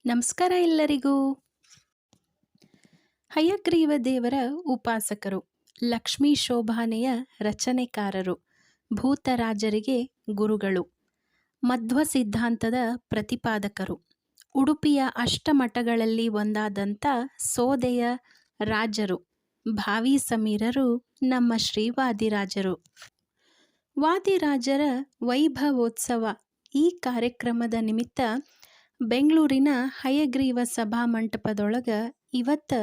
ನಮಸ್ಕಾರ ಎಲ್ಲರಿಗೂ. ಹಯಗ್ರೀವ ದೇವರ ಉಪಾಸಕರು, ಲಕ್ಷ್ಮೀ ಶೋಭಾನೆಯ ರಚನೆಕಾರರು, ಭೂತರಾಜರಿಗೆ ಗುರುಗಳು, ಮಧ್ವ ಸಿದ್ಧಾಂತದ ಪ್ರತಿಪಾದಕರು, ಉಡುಪಿಯ ಅಷ್ಟಮಠಗಳಲ್ಲಿ ಒಂದಾದಂಥ ಸೋದೆಯ ರಾಜರು, ಭಾವಿ ಸಮೀರರು, ನಮ್ಮ ಶ್ರೀ ವಾದಿರಾಜರು. ವಾದಿರಾಜರ ವೈಭವೋತ್ಸವ ಈ ಕಾರ್ಯಕ್ರಮದ ನಿಮಿತ್ತ ಬೆಂಗಳೂರಿನ ಹಯಗ್ರೀವ ಸಭಾಮಂಟಪದೊಳಗೆ ಇವತ್ತು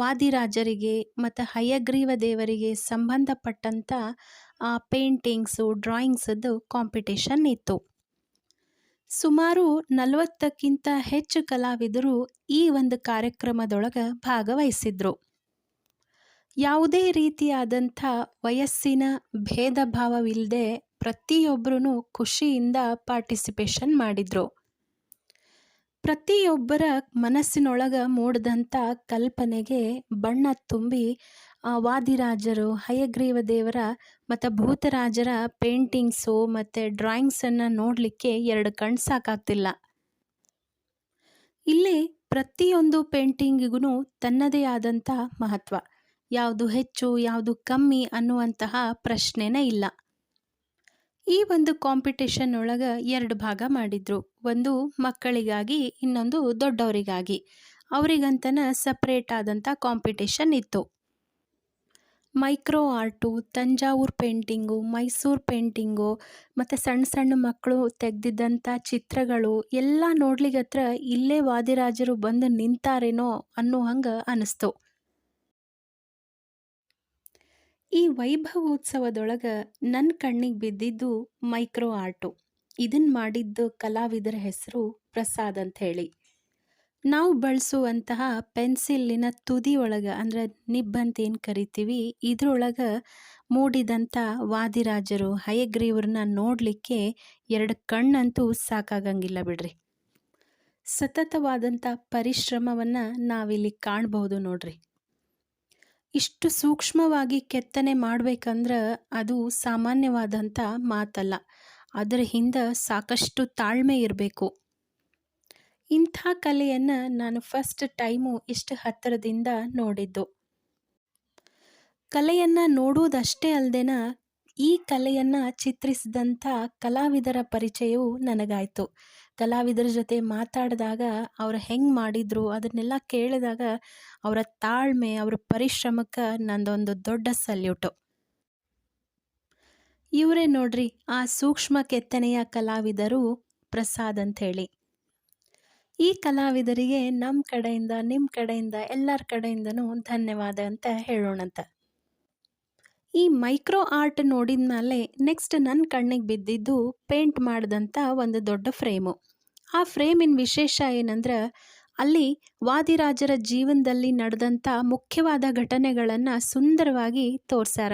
ವಾದಿರಾಜರಿಗೆ ಮತ್ತು ಹಯಗ್ರೀವ ದೇವರಿಗೆ ಸಂಬಂಧಪಟ್ಟಂಥ ಪೇಂಟಿಂಗ್ಸು, ಡ್ರಾಯಿಂಗ್ಸದ್ದು ಕಾಂಪಿಟೇಷನ್ ಇತ್ತು. ಸುಮಾರು 40ಕ್ಕಿಂತ ಹೆಚ್ಚು ಕಲಾವಿದರು ಈ ಒಂದು ಕಾರ್ಯಕ್ರಮದೊಳಗೆ ಭಾಗವಹಿಸಿದ್ರು. ಯಾವುದೇ ರೀತಿಯಾದಂಥ ವಯಸ್ಸಿನ ಭೇದ ಭಾವವಿಲ್ಲದೆ ಪ್ರತಿಯೊಬ್ಬರೂ ಖುಷಿಯಿಂದ ಪಾರ್ಟಿಸಿಪೇಷನ್ ಮಾಡಿದರು. ಪ್ರತಿಯೊಬ್ಬರ ಮನಸ್ಸಿನೊಳಗೆ ಮೂಡಿದಂಥ ಕಲ್ಪನೆಗೆ ಬಣ್ಣ ತುಂಬಿ ವಾದಿರಾಜರು, ಹಯಗ್ರೀವ ದೇವರ ಮತ್ತು ಭೂತರಾಜರ ಪೇಂಟಿಂಗ್ಸು ಮತ್ತು ಡ್ರಾಯಿಂಗ್ಸನ್ನು ನೋಡಲಿಕ್ಕೆ ಎರಡು ಕಣ್ಣು ಸಾಕಾಗ್ತಿಲ್ಲ. ಇಲ್ಲಿ ಪ್ರತಿಯೊಂದು ಪೇಂಟಿಂಗಿಗೂ ತನ್ನದೇ ಆದಂಥ ಮಹತ್ವ, ಯಾವುದು ಹೆಚ್ಚು ಯಾವುದು ಕಮ್ಮಿ ಅನ್ನುವಂತಹ ಪ್ರಶ್ನೆನೇ ಇಲ್ಲ. ಈ ಒಂದು ಕಾಂಪಿಟೇಷನ್ ಒಳಗೆ ಎರಡು ಭಾಗ ಮಾಡಿದ್ರು. ಒಂದು ಮಕ್ಕಳಿಗಾಗಿ, ಇನ್ನೊಂದು ದೊಡ್ಡವರಿಗಾಗಿ. ಅವರಿಗಂತನ ಸಪ್ರೇಟ್ ಆದಂಥ ಕಾಂಪಿಟೇಷನ್ ಇತ್ತು. Micro art, Thanjavur painting, Mysuru painting ಮತ್ತು ಸಣ್ಣ ಸಣ್ಣ ಮಕ್ಕಳು ತೆಗೆದಿದ್ದಂಥ ಚಿತ್ರಗಳು ಎಲ್ಲ ನೋಡ್ಲಿಗತ್ರ ಇಲ್ಲೇ ವಾದಿರಾಜರು ಬಂದು ನಿಂತಾರೇನೋ ಅನ್ನೋ ಹಂಗೆ ಅನ್ನಿಸ್ತು. ಈ ವೈಭವೋತ್ಸವದೊಳಗೆ ನನ್ನ ಕಣ್ಣಿಗೆ ಬಿದ್ದಿದ್ದು ಮೈಕ್ರೋ ಆರ್ಟು. ಇದನ್ನು ಮಾಡಿದ್ದು ಕಲಾವಿದರ ಹೆಸರು ಪ್ರಸಾದ್ ಅಂತ ಹೇಳಿ. ನಾವು ಬಳಸುವಂತಹ ಪೆನ್ಸಿಲ್ಲಿನ ತುದಿ ಒಳಗೆ, ಅಂದರೆ ನಿಬ್ ಅಂತ ಏನು ಕರಿತೀವಿ, ಇದ್ರೊಳಗೆ ಮೂಡಿದಂಥ ವಾದಿರಾಜರು, ಹಯಗ್ರೀವ್ರನ್ನ ನೋಡಲಿಕ್ಕೆ ಎರಡು ಕಣ್ಣಂತೂ ಸಾಕಾಗಂಗಿಲ್ಲ ಬಿಡ್ರಿ. ಸತತವಾದಂಥ ಪರಿಶ್ರಮವನ್ನು ನಾವಿಲ್ಲಿ ಕಾಣಬಹುದು ನೋಡ್ರಿ. ಇಷ್ಟು ಸೂಕ್ಷ್ಮವಾಗಿ ಕೆತ್ತನೆ ಮಾಡಬೇಕಂದ್ರೆ ಅದು ಸಾಮಾನ್ಯವಾದಂಥ ಮಾತಲ್ಲ. ಅದರ ಹಿಂದೆ ಸಾಕಷ್ಟು ತಾಳ್ಮೆ ಇರಬೇಕು. ಇಂಥ ಕಲೆಯನ್ನು ನಾನು ಫಸ್ಟ್ ಟೈಮು ಇಷ್ಟು ಹತ್ತಿರದಿಂದ ನೋಡಿದ್ದು. ಕಲೆಯನ್ನು ನೋಡುವುದಷ್ಟೇ ಅಲ್ಲದೇನ ಈ ಕಲೆಯನ್ನು ಚಿತ್ರಿಸಿದಂಥ ಕಲಾವಿದರ ಪರಿಚಯವು ನನಗಾಯಿತು. ಕಲಾವಿದರ ಜೊತೆ ಮಾತಾಡಿದಾಗ ಅವ್ರು ಹೆಂಗೆ ಮಾಡಿದರು ಅದನ್ನೆಲ್ಲ ಕೇಳಿದಾಗ ಅವರ ತಾಳ್ಮೆ, ಅವರ ಪರಿಶ್ರಮಕ್ಕೆ ನಂದೊಂದು ದೊಡ್ಡ ಸಲ್ಯೂಟು. ಇವರೇ ನೋಡ್ರಿ ಆ ಸೂಕ್ಷ್ಮ ಕೆತ್ತನೆಯ ಕಲಾವಿದರು ಪ್ರಸಾದ್ ಅಂಥೇಳಿ. ಈ ಕಲಾವಿದರಿಗೆ ನಮ್ಮ ಕಡೆಯಿಂದ, ನಿಮ್ಮ ಕಡೆಯಿಂದ, ಎಲ್ಲರ ಕಡೆಯಿಂದನೂ ಧನ್ಯವಾದ ಅಂತ ಹೇಳೋಣಂತ. ಈ ಮೈಕ್ರೋ ಆರ್ಟ್ ನೋಡಿದ ಮೇಲೆ ನೆಕ್ಸ್ಟ್ ನನ್ನ ಕಣ್ಣಿಗೆ ಬಿದ್ದಿದ್ದು ಪೇಂಟ್ ಮಾಡಿದಂಥ ಒಂದು ದೊಡ್ಡ ಫ್ರೇಮು. ಆ ಫ್ರೇಮಿನ ವಿಶೇಷ ಏನಂದ್ರೆ ಅಲ್ಲಿ ವಾದಿರಾಜರ ಜೀವನದಲ್ಲಿ ನಡೆದಂಥ ಮುಖ್ಯವಾದ ಘಟನೆಗಳನ್ನು ಸುಂದರವಾಗಿ ತೋರ್ಸ್ಯಾರ.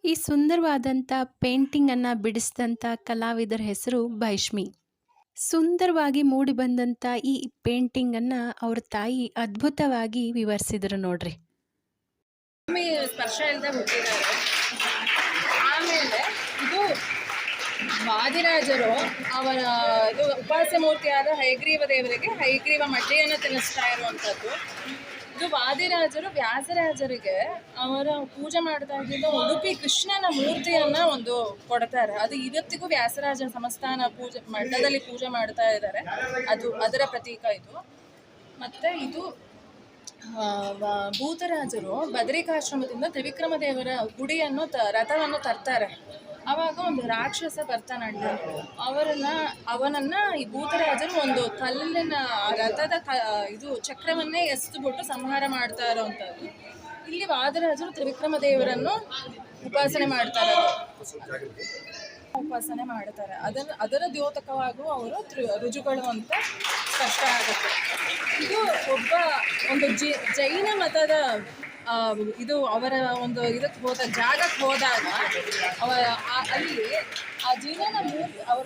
ಈ ಸುಂದರವಾದಂಥ ಪೇಂಟಿಂಗನ್ನು ಬಿಡಿಸಿದಂಥ ಕಲಾವಿದರ ಹೆಸರು ಭೈಷ್ಮಿ. ಸುಂದರವಾಗಿ ಮೂಡಿ ಬಂದಂಥ ಈ ಪೇಂಟಿಂಗನ್ನು ಅವ್ರ ತಾಯಿ ಅದ್ಭುತವಾಗಿ ವಿವರಿಸಿದ್ರು ನೋಡ್ರಿ. ಸ್ಪರ್ಶ ಇಲ್ಲದೆ ಹುಟ್ಟಿದ್ದಾರೆ. ಆಮೇಲೆ ಇದು ವಾದಿರಾಜರು ಅವರ ಇದು ಉಪಾಸ್ಯ ಮೂರ್ತಿಯಾದ ಹಯಗ್ರೀವ ದೇವರಿಗೆ ಹಯಗ್ರೀವ ಮಡ್ಡಿಯನ್ನು ತಿನ್ನಿಸ್ತಾ ಇರುವಂಥದ್ದು. ಇದು ವಾದಿರಾಜರು ವ್ಯಾಸರಾಜರಿಗೆ ಅವರ ಪೂಜೆ ಮಾಡ್ತಾ ಇದ್ದ ಉಡುಪಿ ಕೃಷ್ಣನ ಮೂರ್ತಿಯನ್ನು ಒಂದು ಕೊಡ್ತಾರೆ. ಅದು ಇವತ್ತಿಗೂ ವ್ಯಾಸರಾಜ ಸಂಸ್ಥಾನ ಪೂಜೆ ಮಠದಲ್ಲಿ ಪೂಜೆ ಮಾಡ್ತಾ ಇದ್ದಾರೆ. ಅದರ ಪ್ರತೀಕ ಇದು. ಮತ್ತು ಇದು ಭೂತರಾಜರು ಬದರಿಕಾಶ್ರಮದಿಂದ ತ್ರಿವಿಕ್ರಮ ದೇವರ ಗುಡಿಯನ್ನು ರಥವನ್ನು ತರ್ತಾರೆ. ಆವಾಗ ಒಂದು ರಾಕ್ಷಸ ಬರ್ತಾನಂಟ. ಅವನನ್ನು ಈ ಭೂತರಾಜರು ಒಂದು ಕಲ್ಲಿನ ರಥದ ಇದು ಚಕ್ರವನ್ನೇ ಎಸೆದುಬಿಟ್ಟು ಸಂಹಾರ ಮಾಡ್ತಾ ಇರೋವಂಥದ್ದು. ಇಲ್ಲಿ ವಾದಿರಾಜರು ತ್ರಿವಿಕ್ರಮ ದೇವರನ್ನು ಉಪಾಸನೆ ಮಾಡ್ತಾರೆ. ಅದರ ದ್ಯೋತಕವಾಗೂ ಅವರು ರುಜುಗಳು ಅಂತ ಸ್ಪಷ್ಟ ಆಗುತ್ತೆ. ಇದು ಒಂದು ಜೈನ ಮತದ ಇದು ಅವರ ಒಂದು ಇದಕ್ಕೆ ಜಾಗಕ್ಕೆ ಹೋದಾಗ ಅಲ್ಲಿ ಆ ಜಿನನ ಮೂರ್ತಿ ಅವರ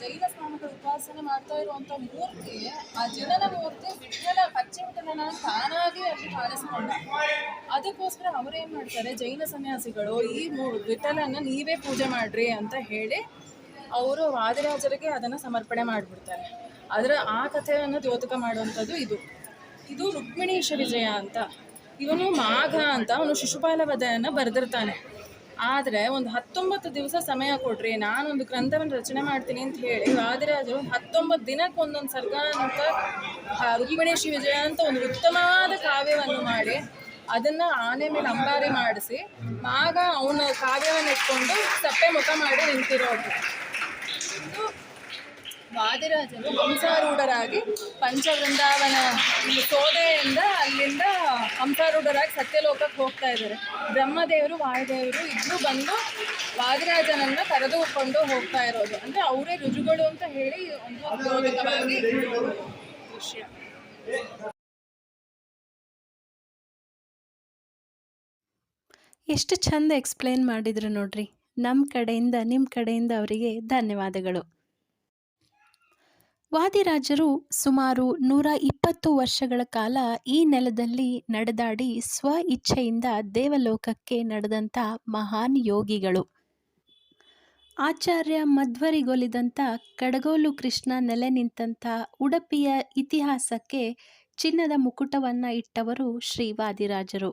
ಜೈನ ಸ್ವಾಮಿಗಳ ಉಪಾಸನೆ ಮಾಡ್ತಾ ಇರುವಂಥ ಮೂರ್ತಿ, ಆ ಜಿನನ ಮೂರ್ತಿ ಪಶ್ಚಿಮ ವಿಠಲನ ತಾನಾಗಿ ಅಲ್ಲಿ ಕಾಣಿಸ್ಕೊಂಡ. ಅದಕ್ಕೋಸ್ಕರ ಅವರೇನು ಮಾಡ್ತಾರೆ, ಜೈನ ಸನ್ಯಾಸಿಗಳು ಈ ವಿಠಲನ ನೀವೇ ಪೂಜೆ ಮಾಡ್ರಿ ಅಂತ ಹೇಳಿ ಅವರು ವಾದಿರಾಜರಿಗೆ ಅದನ್ನು ಸಮರ್ಪಣೆ ಮಾಡಿಬಿಡ್ತಾರೆ. ಅದರ ಆ ಕಥೆಯನ್ನು ದ್ಯೋತಕ ಮಾಡುವಂಥದ್ದು ಇದು. ಇದು ರುಕ್ಮಿಣೀಶ ವಿಜಯ ಅಂತ. ಇವನು ಮಾಘ ಅಂತ ಅವನು ಶಿಶುಪಾಲ ವಧೆಯನ್ನು ಬರೆದಿರ್ತಾನೆ. ಆದರೆ ಒಂದು 19 ದಿವಸ ಸಮಯ ಕೊಡ್ರಿ, ನಾನೊಂದು ಗ್ರಂಥವನ್ನು ರಚನೆ ಮಾಡ್ತೀನಿ ಅಂತ ಹೇಳಿ ವಾದಿರಾಜರು 19 ದಿನಕ್ಕೆ ಒಂದೊಂದು ಸರ್ಗ ಅಂತ ರುಕ್ಮಿಣೀಶ ವಿಜಯ ಅಂತ ಒಂದು ಉತ್ತಮವಾದ ಕಾವ್ಯವನ್ನು ಮಾಡಿ ಅದನ್ನು ಆನೆ ಮೇಲೆ ಅಂಬಾರಿ ಮಾಡಿಸಿ ಮಾಘ ಅವನ ಕಾವ್ಯವನ್ನು ಇಟ್ಕೊಂಡು ಸಪ್ಪೆ ಮುಖ ಮಾಡಿ ನಿಂತಿರೋದು. ಇದು ವಾದಿರಾಜರು ಹಂಸಾರೂಢರಾಗಿ ಪಂಚವೃಂದಾವನ ಸೋದೆಯಿಂದ ಅಲ್ಲಿಂದ ಹಂಸಾರೂಢರಾಗಿ ಸತ್ಯಲೋಕಕ್ಕೆ ಹೋಗ್ತಾ ಇದ್ದಾರೆ. ಬ್ರಹ್ಮದೇವರು ವಾಯುದೇವರು ಇಬ್ಬರು ಬಂದು ವಾದಿರಾಜನನ್ನು ಕರೆದುಕೊಂಡು ಹೋಗ್ತಾ ಇರೋದು. ಅಂದರೆ ಅವರೇ ರುಜುಗಳು ಅಂತ ಹೇಳಿ ಒಂದು ದ್ಯೋತಕವಾಗಿ ವಿಷಯ. ಎಷ್ಟು ಚಂದ ಎಕ್ಸ್ಪ್ಲೇನ್ ಮಾಡಿದ್ರು ನೋಡ್ರಿ. ನಮ್ಮ ಕಡೆಯಿಂದ ನಿಮ್ಮ ಕಡೆಯಿಂದ ಅವರಿಗೆ ಧನ್ಯವಾದಗಳು. ವಾದಿರಾಜರು ಸುಮಾರು 120 ವರ್ಷಗಳ ಕಾಲ ಈ ನೆಲದಲ್ಲಿ ನಡೆದಾಡಿ ಸ್ವ ಇಚ್ಛೆಯಿಂದ ದೇವಲೋಕಕ್ಕೆ ನಡೆದಂಥ ಮಹಾನ್ ಯೋಗಿಗಳು. ಆಚಾರ್ಯ ಮಧ್ವರಿಗೊಲಿದಂಥ ಕಡಗೋಲು ಕೃಷ್ಣ ನೆಲೆ ನಿಂತಹ ಉಡುಪಿಯ ಇತಿಹಾಸಕ್ಕೆ ಚಿನ್ನದ ಮುಕುಟವನ್ನು ಇಟ್ಟವರು ಶ್ರೀ ವಾದಿರಾಜರು.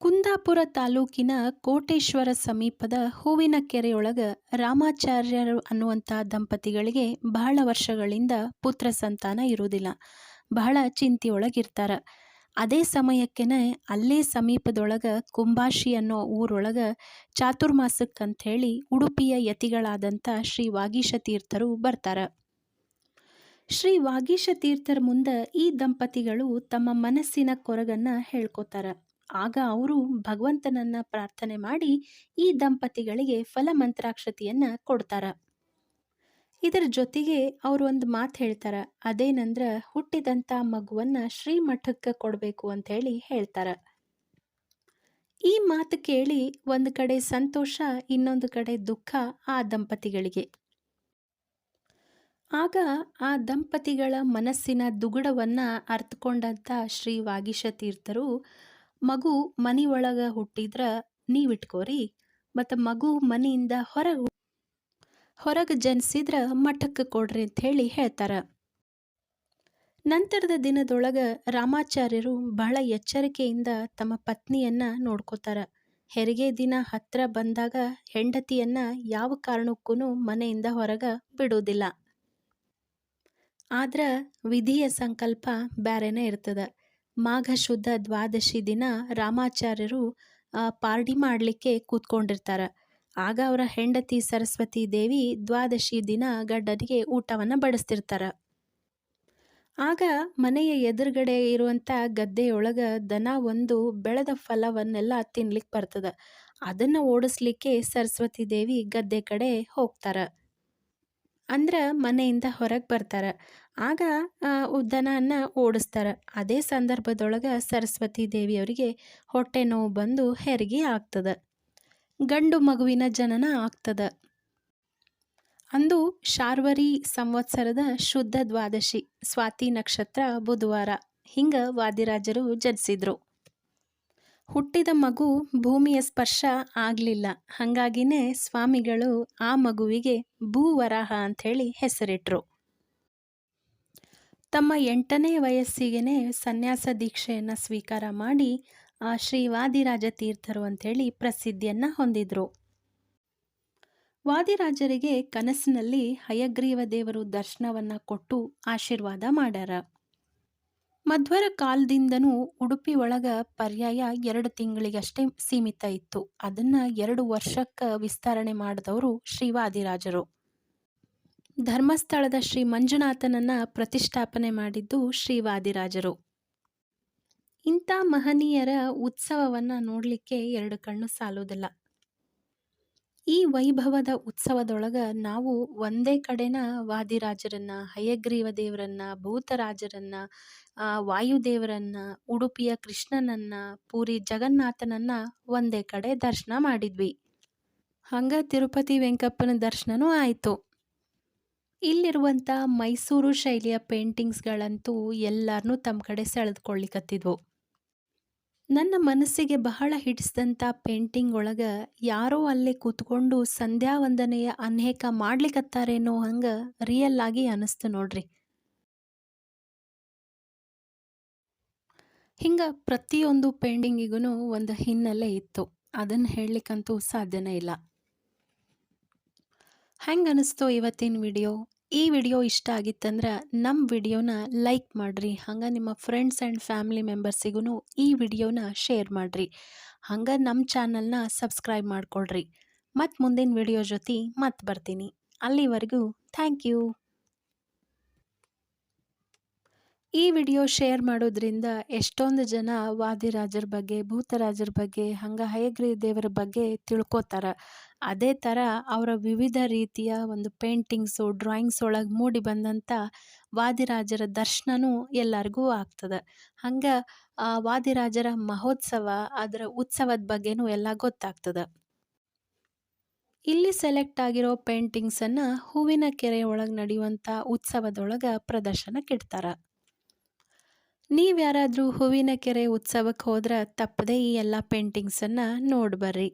ಕುಂದಾಪುರ ತಾಲೂಕಿನ ಕೋಟೇಶ್ವರ ಸಮೀಪದ ಹೂವಿನ ಕೆರೆಯೊಳಗೆ ರಾಮಾಚಾರ್ಯರು ಅನ್ನುವಂಥ ದಂಪತಿಗಳಿಗೆ ಬಹಳ ವರ್ಷಗಳಿಂದ ಪುತ್ರ ಸಂತಾನ ಇರುವುದಿಲ್ಲ. ಬಹಳ ಚಿಂತೆಯೊಳಗಿರ್ತಾರೆ. ಅದೇ ಸಮಯಕ್ಕೇನೆ ಅಲ್ಲೇ ಸಮೀಪದೊಳಗೆ ಕುಂಬಾಶಿ ಅನ್ನೋ ಊರೊಳಗೆ ಚಾತುರ್ಮಾಸಕ್ಕಂಥೇಳಿ ಉಡುಪಿಯ ಯತಿಗಳಾದಂಥ ಶ್ರೀ ವಾಗೀಶ ತೀರ್ಥರು ಬರ್ತಾರೆ. ಶ್ರೀ ವಾಗೀಶ ತೀರ್ಥರ ಮುಂದೆ ಈ ದಂಪತಿಗಳು ತಮ್ಮ ಮನಸ್ಸಿನ ಕೊರಗನ್ನು ಹೇಳ್ಕೊತಾರೆ. ಆಗ ಅವರು ಭಗವಂತನನ್ನ ಪ್ರಾರ್ಥನೆ ಮಾಡಿ ಈ ದಂಪತಿಗಳಿಗೆ ಫಲಮಂತ್ರಾಕ್ಷತೆಯನ್ನು ಕೊಡ್ತಾರೆ. ಇದರ ಜೊತೆಗೆ ಅವರು ಒಂದು ಮಾತು ಹೇಳ್ತಾರೆ. ಅದೇನಂದ್ರೆ ಹುಟ್ಟಿದಂಥ ಮಗುವನ್ನು ಶ್ರೀಮಠಕ್ಕೆ ಕೊಡಬೇಕು ಅಂಥೇಳಿ ಹೇಳ್ತಾರೆ. ಈ ಮಾತು ಕೇಳಿ ಒಂದು ಕಡೆ ಸಂತೋಷ, ಇನ್ನೊಂದು ಕಡೆ ದುಃಖ ಆ ದಂಪತಿಗಳಿಗೆ. ಆಗ ಆ ದಂಪತಿಗಳ ಮನಸ್ಸಿನ ದುಗುಡವನ್ನು ಅರ್ಥಕೊಂಡಂಥ ಶ್ರೀ ವಾಗೀಶ ತೀರ್ಥರು, ಮಗು ಮನೆಯೊಳಗೆ ಹುಟ್ಟಿದ್ರೆ ನೀವಿಟ್ಕೋರಿ, ಮತ್ತು ಮಗು ಮನೆಯಿಂದ ಹೊರಗೆ ಜನಿಸಿದ್ರೆ ಮಠಕ್ಕೆ ಕೊಡ್ರಿ ಅಂತ ಹೇಳಿ ಹೇಳ್ತಾರೆ. ನಂತರದ ದಿನದೊಳಗೆ ರಾಮಾಚಾರ್ಯರು ಬಹಳ ಎಚ್ಚರಿಕೆಯಿಂದ ತಮ್ಮ ಪತ್ನಿಯನ್ನು ನೋಡ್ಕೋತಾರೆ. ಹೆರಿಗೆ ದಿನ ಹತ್ತಿರ ಬಂದಾಗ ಹೆಂಡತಿಯನ್ನು ಯಾವ ಕಾರಣಕ್ಕೂ ಮನೆಯಿಂದ ಹೊರಗೆ ಬಿಡೋದಿಲ್ಲ. ಆದ್ರೆ ವಿಧಿಯ ಸಂಕಲ್ಪ ಬೇರೆನೇ ಇರ್ತದೆ. ಮಾಘ ಶುದ್ಧ ದ್ವಾದಶಿ ದಿನ ರಾಮಾಚಾರ್ಯರು ಪಾರ್ಟಿ ಮಾಡಲಿಕ್ಕೆ ಕೂತ್ಕೊಂಡಿರ್ತಾರೆ. ಆಗ ಅವರ ಹೆಂಡತಿ ಸರಸ್ವತಿ ದೇವಿ ದ್ವಾದಶಿ ದಿನ ಗಂಡನಿಗೆ ಊಟವನ್ನು ಬಡಿಸ್ತಿರ್ತಾರೆ. ಆಗ ಮನೆಯ ಎದುರುಗಡೆ ಇರುವಂಥ ಗದ್ದೆಯೊಳಗೆ ದನ ಒಂದು ಬೆಳೆದ ಫಲವನ್ನೆಲ್ಲ ತಿನ್ಲಿಕ್ಕೆ ಬರ್ತದೆ. ಅದನ್ನು ಓಡಿಸ್ಲಿಕ್ಕೆ ಸರಸ್ವತಿ ದೇವಿ ಗದ್ದೆ ಕಡೆ ಹೋಗ್ತಾರೆ. ಅಂದ್ರೆ ಮನೆಯಿಂದ ಹೊರಗೆ ಬರ್ತಾರೆ. ಆಗ ದನನ ಓಡಿಸ್ತಾರೆ. ಅದೇ ಸಂದರ್ಭದೊಳಗೆ ಸರಸ್ವತಿ ದೇವಿಯವರಿಗೆ ಹೊಟ್ಟೆ ನೋವು ಬಂದು ಹೆರಿಗೆ ಆಗ್ತದೆ. ಗಂಡು ಮಗುವಿನ ಜನನ ಆಗ್ತದೆ. ಅಂದು ಶಾರ್ವರಿ ಸಂವತ್ಸರದ ಶುದ್ಧ ದ್ವಾದಶಿ, ಸ್ವಾತಿ ನಕ್ಷತ್ರ, ಬುಧವಾರ. ಹಿಂಗೆ ವಾದಿರಾಜರು ಜನಿಸಿದ್ರು. ಹುಟ್ಟಿದ ಮಗು ಭೂಮಿಯ ಸ್ಪರ್ಶ ಆಗಲಿಲ್ಲ. ಹಾಗಾಗಿನೇ ಸ್ವಾಮಿಗಳು ಆ ಮಗುವಿಗೆ ಭೂವರಾಹ ಅಂಥೇಳಿ ಹೆಸರಿಟ್ರು. ತಮ್ಮ 8ನೇ ವಯಸ್ಸಿಗೆ ಸನ್ಯಾಸ ದೀಕ್ಷೆಯನ್ನು ಸ್ವೀಕಾರ ಮಾಡಿ ಶ್ರೀ ವಾದಿರಾಜ ತೀರ್ಥರು ಅಂಥೇಳಿ ಪ್ರಸಿದ್ಧಿಯನ್ನು ಹೊಂದಿದ್ರು. ವಾದಿರಾಜರಿಗೆ ಕನಸಿನಲ್ಲಿ ಹಯಗ್ರೀವ ದೇವರು ದರ್ಶನವನ್ನು ಕೊಟ್ಟು ಆಶೀರ್ವಾದ ಮಾಡ್ಯಾರ. ಮಧ್ವರ ಕಾಲದಿಂದನೂ ಉಡುಪಿ ಒಳಗೆ ಪರ್ಯಾಯ 2 ತಿಂಗಳಿಗಷ್ಟೇ ಸೀಮಿತ ಇತ್ತು. ಅದನ್ನು 2 ವರ್ಷಕ್ಕೆ ವಿಸ್ತರಣೆ ಮಾಡಿದವರು ಶ್ರೀ ವಾದಿರಾಜರು. ಧರ್ಮಸ್ಥಳದ ಶ್ರೀ ಮಂಜುನಾಥನನ್ನು ಪ್ರತಿಷ್ಠಾಪನೆ ಮಾಡಿದ್ದು ಶ್ರೀ ವಾದಿರಾಜರು. ಇಂಥ ಮಹನೀಯರ ಉತ್ಸವವನ್ನು ನೋಡಲಿಕ್ಕೆ 2 ಕಣ್ಣು ಸಾಲೋದಿಲ್ಲ. ಈ ವೈಭವದ ಉತ್ಸವದೊಳಗೆ ನಾವು ಒಂದೇ ಕಡೆನ ವಾದಿರಾಜರನ್ನ, ಹಯಗ್ರೀವ ದೇವರನ್ನ, ಭೂತರಾಜರನ್ನ, ವಾಯುದೇವರನ್ನ, ಉಡುಪಿಯ ಕೃಷ್ಣನನ್ನ, ಪೂರಿ ಜಗನ್ನಾಥನನ್ನ ಒಂದೇ ಕಡೆ ದರ್ಶನ ಮಾಡಿದ್ವಿ. ಹಂಗೆ ತಿರುಪತಿ ವೆಂಕಪ್ಪನ ದರ್ಶನನೂ ಆಯಿತು. ಇಲ್ಲಿರುವಂಥ ಮೈಸೂರು ಶೈಲಿಯ ಪೇಂಟಿಂಗ್ಸ್ಗಳಂತೂ ಎಲ್ಲರನ್ನೂ ತಮ್ಮ ಕಡೆ ಸೆಳೆದುಕೊಳ್ಳಿಕತ್ತಿದ್ವು. ನನ್ನ ಮನಸ್ಸಿಗೆ ಬಹಳ ಹಿಡಿಸಿದಂಥ ಪೇಂಟಿಂಗ್ ಒಳಗೆ ಯಾರೋ ಅಲ್ಲೇ ಕೂತ್ಕೊಂಡು ಸಂಧ್ಯಾ ವಂದನೆಯ ಅನೇಕ ಮಾಡ್ಲಿಕತ್ತಾರೇನೋ ಹಂಗೆ ರಿಯಲ್ ಆಗಿ ಅನಿಸ್ತು ನೋಡ್ರಿ. ಹಿಂಗೆ ಪ್ರತಿಯೊಂದು ಪೇಂಟಿಂಗಿಗೂ ಒಂದು ಹಿನ್ನೆಲೆ ಇತ್ತು. ಅದನ್ನು ಹೇಳಲಿಕ್ಕಂತೂ ಸಾಧ್ಯನೇ ಇಲ್ಲ. ಹೆಂಗೆ ಅನಿಸ್ತೋ ಇವತ್ತಿನ ವಿಡಿಯೋ? ಈ ವಿಡಿಯೋ ಇಷ್ಟ ಆಗಿತ್ತಂದ್ರೆ ನಮ್ಮ ವಿಡಿಯೋನ ಲೈಕ್ ಮಾಡಿರಿ. ಹಂಗೆ ನಿಮ್ಮ ಫ್ರೆಂಡ್ಸ್ ಆ್ಯಂಡ್ ಫ್ಯಾಮಿಲಿ ಮೆಂಬರ್ಸಿಗೂ ಈ ವಿಡಿಯೋನ ಶೇರ್ ಮಾಡಿರಿ. ಹಂಗೆ ನಮ್ಮ ಚಾನಲ್ನ ಸಬ್ಸ್ಕ್ರೈಬ್ ಮಾಡ್ಕೊಳ್ರಿ. ಮತ್ತು ಮುಂದಿನ ವಿಡಿಯೋ ಜೊತೆ ಮತ್ತೆ ಬರ್ತೀನಿ. ಅಲ್ಲಿವರೆಗೂ ಥ್ಯಾಂಕ್ ಯು. ಈ ವಿಡಿಯೋ ಶೇರ್ ಮಾಡೋದ್ರಿಂದ ಎಷ್ಟೊಂದು ಜನ ವಾದಿರಾಜರ ಬಗ್ಗೆ, ಭೂತರಾಜರ ಬಗ್ಗೆ, ಹಂಗೆ ಹಯಗ್ರೀವ ದೇವರ ಬಗ್ಗೆ ತಿಳ್ಕೊತಾರೆ. ಅದೇ ಥರ ಅವರ ವಿವಿಧ ರೀತಿಯ ಒಂದು ಪೇಂಟಿಂಗ್ಸು, ಡ್ರಾಯಿಂಗ್ಸ್ ಒಳಗೆ ಮೂಡಿ ಬಂದಂಥ ವಾದಿರಾಜರ ದರ್ಶನನೂ ಎಲ್ಲರಿಗೂ ಆಗ್ತದೆ. ಹಂಗೆ ವಾದಿರಾಜರ ಮಹೋತ್ಸವ, ಅದರ ಉತ್ಸವದ ಬಗ್ಗೆನೂ ಎಲ್ಲ ಗೊತ್ತಾಗ್ತದೆ. ಇಲ್ಲಿ ಸೆಲೆಕ್ಟ್ ಆಗಿರೋ ಪೇಂಟಿಂಗ್ಸನ್ನು ಹೂವಿನ ಕೆರೆ ಒಳಗೆ ನಡೆಯುವಂಥ ಉತ್ಸವದೊಳಗೆ ಪ್ರದರ್ಶನಕ್ಕಿಡ್ತಾರೆ. ನೀವ್ಯಾರಾದರೂ ಹೂವಿನ ಕೆರೆ ಉತ್ಸವಕ್ಕೆ ಹೋದ್ರೆ ತಪ್ಪದೇ ಈ ಎಲ್ಲ ಪೇಂಟಿಂಗ್ಸನ್ನು ನೋಡಿ ಬರ್ರಿ.